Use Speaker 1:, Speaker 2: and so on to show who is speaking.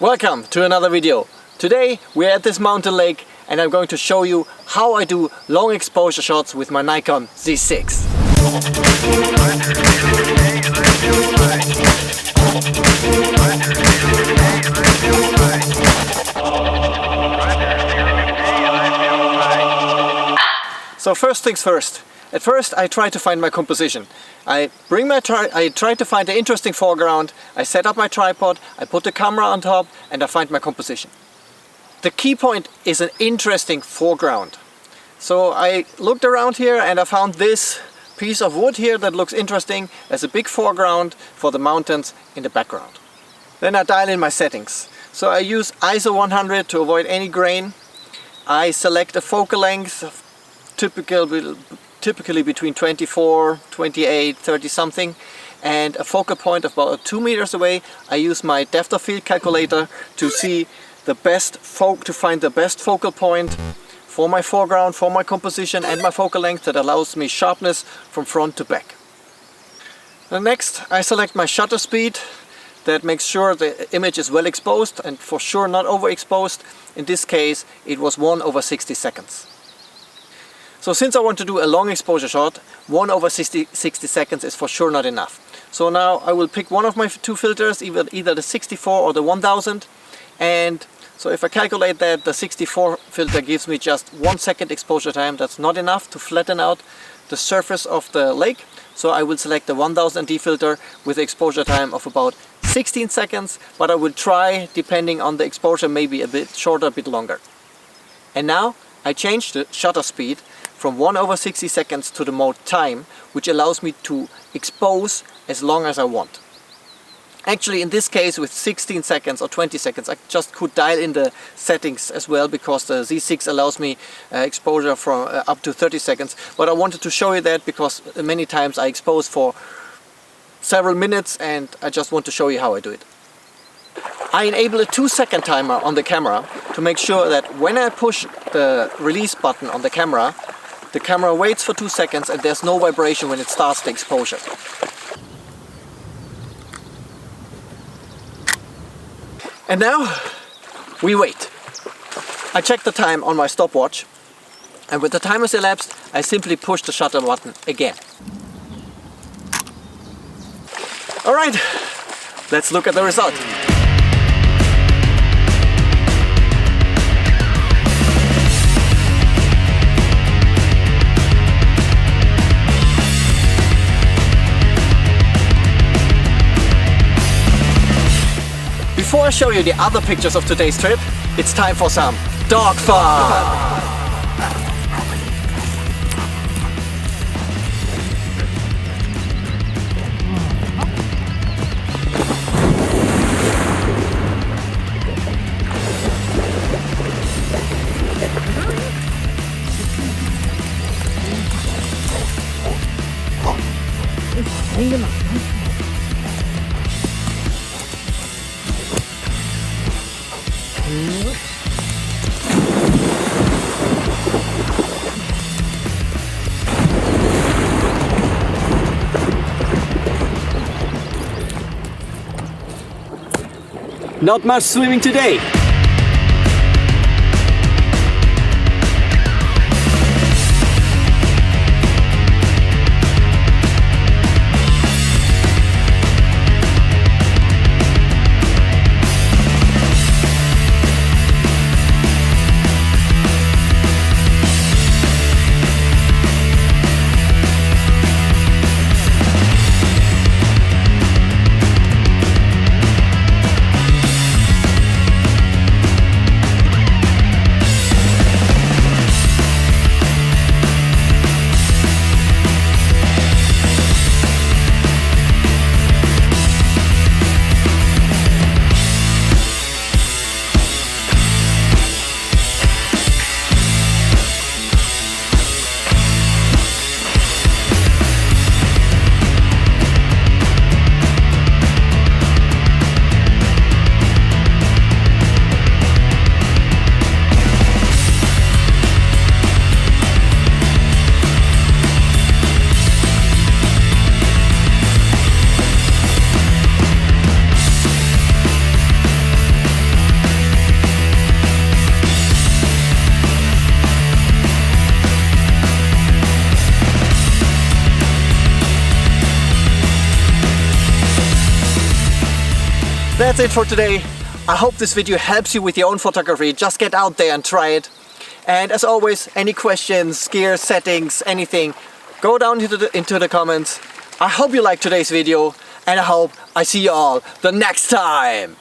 Speaker 1: Welcome to another video. Today we're at this mountain lake and I'm going to show you how I do long exposure shots with my Nikon Z6. So first things first. At first I try to find my composition. I try to find an interesting foreground, I set up my tripod, I put the camera on top and I find my composition. The key point is an interesting foreground. So I looked around here and I found this piece of wood here that looks interesting as a big foreground for the mountains in the background. Then I dial in my settings. So I use ISO 100 to avoid any grain. I select a focal length of typically between 24, 28, 30 something, and a focal point of about 2 meters away. I use my depth of field calculator to see the best find the best focal point for my foreground, for my composition and my focal length that allows me sharpness from front to back. And next I select my shutter speed that makes sure the image is well exposed and for sure not overexposed. In this case it was 1/60 seconds. So since I want to do a long exposure shot, 1/60 seconds is for sure not enough. So now I will pick one of my two filters, either the 64 or the 1000. And so if I calculate that, the 64 filter gives me just 1 second exposure time. That's not enough to flatten out the surface of the lake. So I will select the 1000D filter with exposure time of about 16 seconds. But I will try, depending on the exposure, maybe a bit shorter, a bit longer. And now I change the shutter speed from 1/60 seconds to the mode time, which allows me to expose as long as I want. Actually, in this case with 16 seconds or 20 seconds, I just could dial in the settings as well, because the Z6 allows me exposure from up to 30 seconds. But I wanted to show you that because many times I expose for several minutes and I just want to show you how I do it. I enable a 2-second timer on the camera to make sure that when I push the release button on the camera waits for 2 seconds and there's no vibration when it starts the exposure. And now we wait. I check the time on my stopwatch and when the time has elapsed I simply push the shutter button again. Alright, let's look at the result. Before I show you the other pictures of today's trip, it's time for some dog fun! Not much swimming today. that's it for today. I hope this video helps you with your own photography. Just get out there and try it. And as always, any questions, gear, settings, anything, go down into the comments. I hope you liked today's video, and I hope I see you all the next time.